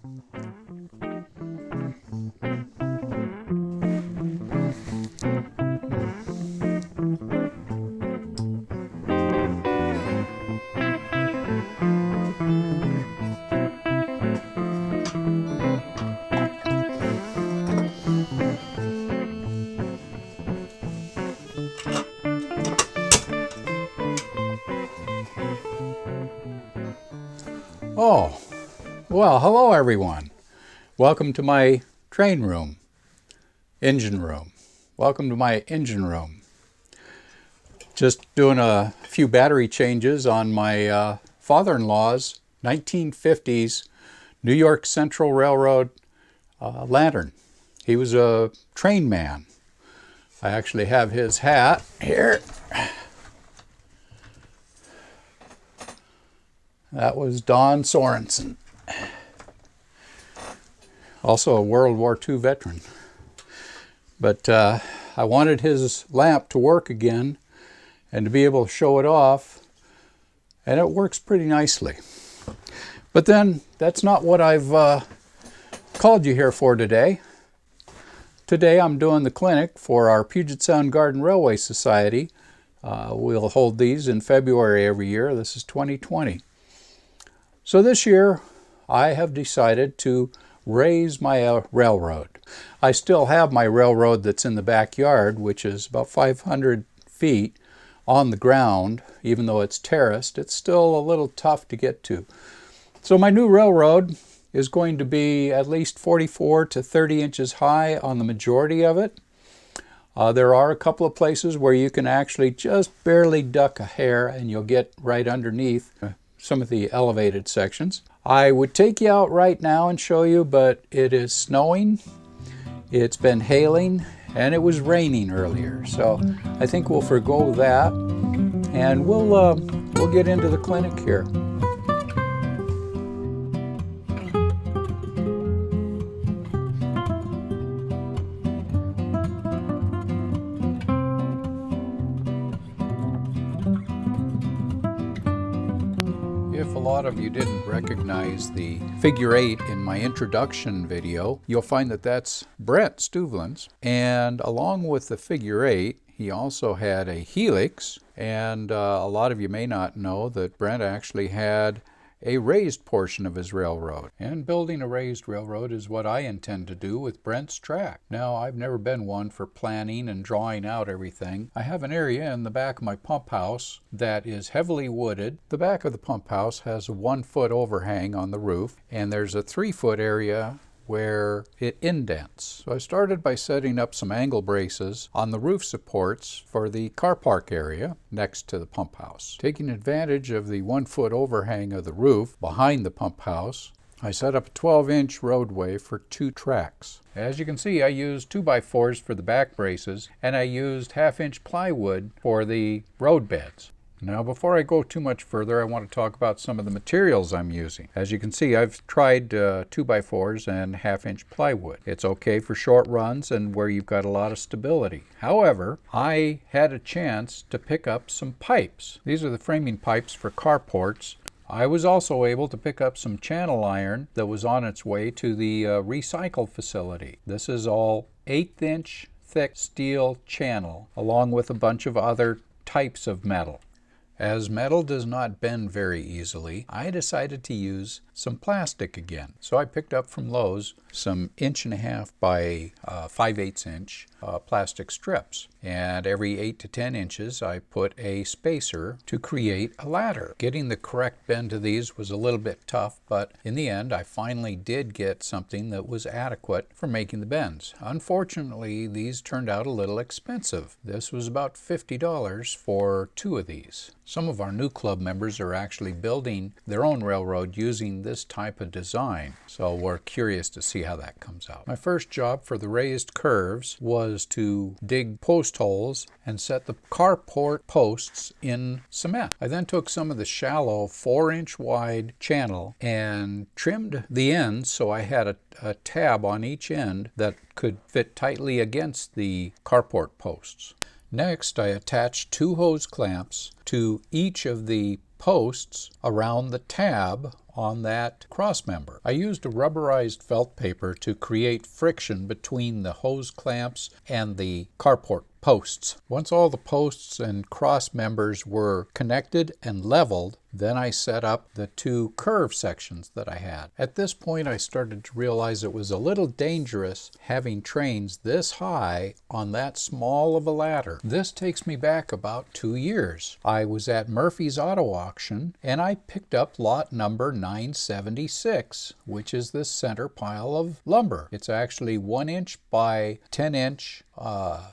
Oh, well, hello everyone. Welcome to my train room, engine room. Welcome to my engine room. Just doing a few battery changes on my father-in-law's 1950s New York Central Railroad lantern. He was a train man. I actually have his hat here. That was Don Sorensen, also a World War II veteran. But I wanted his lamp to work again and to be able to show it off, and it works pretty nicely. But then that's not what I've called you here for today. Today I'm doing the clinic for our Puget Sound Garden Railway Society. We'll hold these in February every year. This is 2020. So this year, I have decided to raise my railroad. I still have my railroad that's in the backyard, which is about 500 feet on the ground. Even though it's terraced, it's still a little tough to get to. So my new railroad is going to be at least 44 to 30 inches high on the majority of it. There are a couple of places where you can actually just barely duck a hair and you'll get right underneath some of the elevated sections. I would take you out right now and show you, but it is snowing, it's been hailing, and it was raining earlier. So I think we'll forgo that, and we'll get into the clinic here. If a lot of you didn't recognize the figure 8 in my introduction video, you'll find that that's Brent Stuvland's. And along with the figure 8, he also had a helix. And a lot of you may not know that Brent actually had a raised portion of his railroad. And building a raised railroad is what I intend to do with Brent's track. Now, I've never been one for planning and drawing out everything. I have an area in the back of my pump house that is heavily wooded. The back of the pump house has a 1-foot overhang on the roof, and there's a 3-foot area where it indents. So I started by setting up some angle braces on the roof supports for the car park area next to the pump house. Taking advantage of the 1-foot overhang of the roof behind the pump house, I set up a 12-inch roadway for 2 tracks. As you can see, I used 2x4s for the back braces, and I used 1/2-inch plywood for the road beds. Now, before I go too much further, I want to talk about some of the materials I'm using. As you can see, I've tried 2x4s and 1/2-inch plywood. It's okay for short runs and where you've got a lot of stability. However, I had a chance to pick up some pipes. These are the framing pipes for carports. I was also able to pick up some channel iron that was on its way to the recycle facility. This is all 1/8-inch thick steel channel, along with a bunch of other types of metal. As metal does not bend very easily, I decided to use some plastic again. So I picked up from Lowe's some 1.5 by 5/8 inch plastic strips. And every 8 to 10 inches, I put a spacer to create a ladder. Getting the correct bend to these was a little bit tough, but in the end, I finally did get something that was adequate for making the bends. Unfortunately, these turned out a little expensive. This was about $50 for 2 of these. Some of our new club members are actually building their own railroad using this type of design, so we're curious to see how that comes out. My first job for the raised curves was to dig post holes and set the carport posts in cement. I then took some of the shallow 4-inch wide channel and trimmed the ends so I had a tab on each end that could fit tightly against the carport posts. Next, I attached 2 hose clamps to each of the posts around the tab on that cross member. I used a rubberized felt paper to create friction between the hose clamps and the carport posts. Once all the posts and cross members were connected and leveled, then I set up the two curve sections that I had. At this point, I started to realize it was a little dangerous having trains this high on that small of a ladder. This takes me back about 2 years. I was at Murphy's Auto Auction and I picked up lot number 976, which is this center pile of lumber. It's actually 1 inch by 10 inch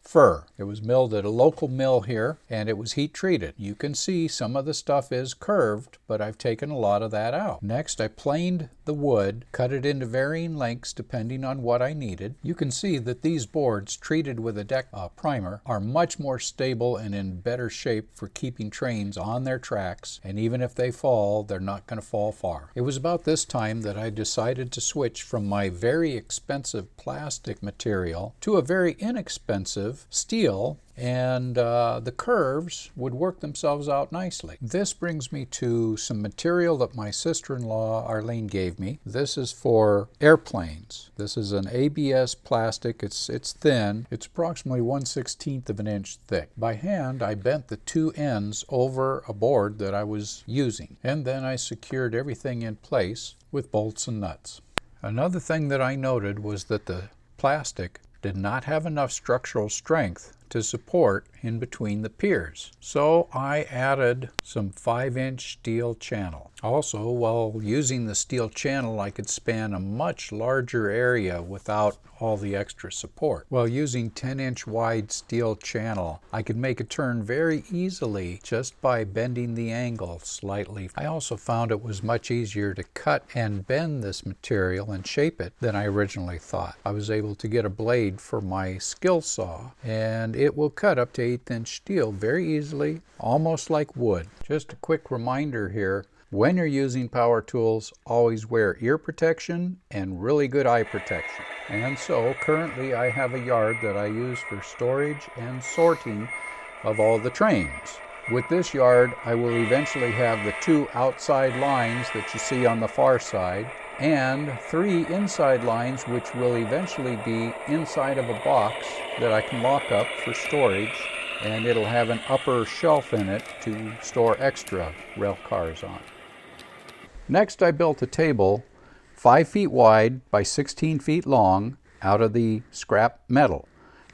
fir. It was milled at a local mill here and it was heat treated. You can see some of the stuff is curved, but I've taken a lot of that out. Next, I planed the wood, cut it into varying lengths depending on what I needed. You can see that these boards treated with a deck primer are much more stable and in better shape for keeping trains on their tracks, and even if they fall, they're not going to fall far. It was about this time that I decided to switch from my very expensive plastic material to a very inexpensive steel, and the curves would work themselves out nicely. This brings me to some material that my sister-in-law Arlene gave me. This is for airplanes. This is an ABS plastic. It's thin. It's approximately 1/16 of an inch thick. By hand, I bent the two ends over a board that I was using, and then I secured everything in place with bolts and nuts. Another thing that I noted was that the plastic did not have enough structural strength to support in between the piers. So I added some 5-inch steel channel. Also, while using the steel channel, I could span a much larger area without all the extra support. While using 10-inch wide steel channel, I could make a turn very easily just by bending the angle slightly. I also found it was much easier to cut and bend this material and shape it than I originally thought. I was able to get a blade for my skill saw, and it will cut up to 1/8-inch steel very easily, almost like wood. Just a quick reminder here, when you're using power tools, always wear ear protection and really good eye protection. And so currently I have a yard that I use for storage and sorting of all the trains. With this yard, I will eventually have the 2 outside lines that you see on the far side, and 3 inside lines which will eventually be inside of a box that I can lock up for storage, and it'll have an upper shelf in it to store extra rail cars on. Next, I built a table 5 feet wide by 16 feet long out of the scrap metal.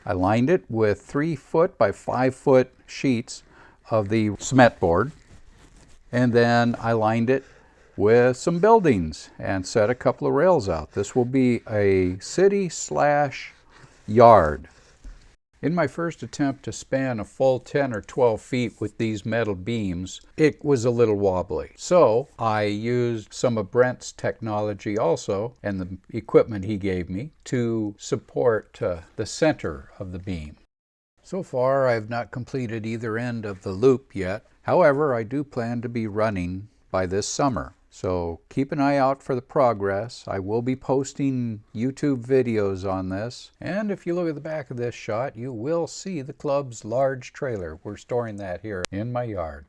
I lined it with 3-foot by 5-foot sheets of the cement board, and then I lined it with some buildings and set a couple of rails out. This will be a city/yard. In my first attempt to span a full 10 or 12 feet with these metal beams, it was a little wobbly. So I used some of Brent's technology also, and the equipment he gave me, to support the center of the beam. So far, I've not completed either end of the loop yet. However, I do plan to be running by this summer. So keep an eye out for the progress. I will be posting YouTube videos on this. And if you look at the back of this shot, you will see the club's large trailer. We're storing that here in my yard.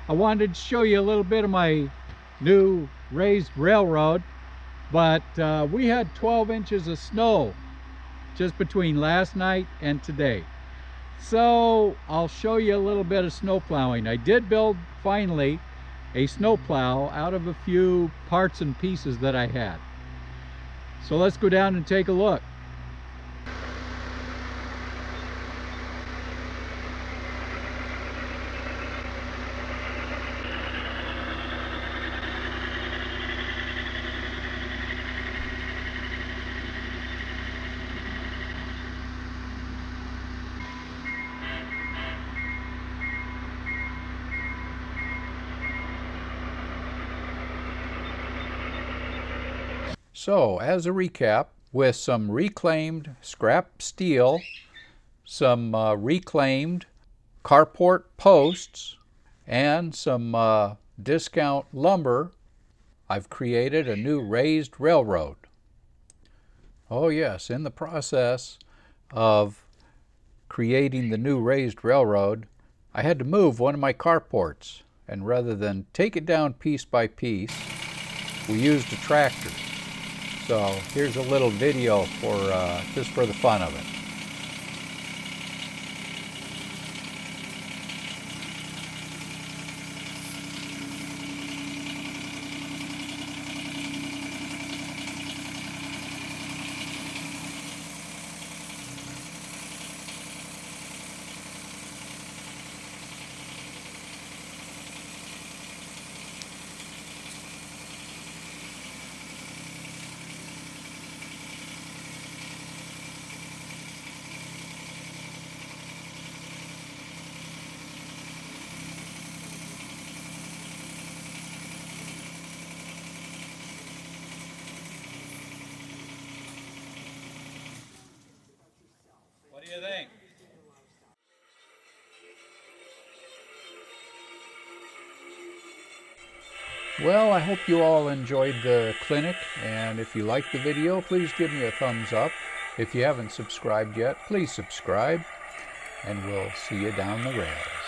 I wanted to show you a little bit of my new raised railroad, but we had 12 inches of snow just between last night and today. So I'll show you a little bit of snow plowing. I did build finally a snow plow out of a few parts and pieces that I had. So let's go down and take a look. So, as a recap, with some reclaimed scrap steel, some reclaimed carport posts, and some discount lumber, I've created a new raised railroad. Oh yes, in the process of creating the new raised railroad, I had to move one of my carports, and rather than take it down piece by piece, we used a tractor. So here's a little video for just for the fun of it. What do you think? Well, I hope you all enjoyed the clinic, and if you liked the video, please give me a thumbs up. If you haven't subscribed yet, please subscribe, and we'll see you down the rail.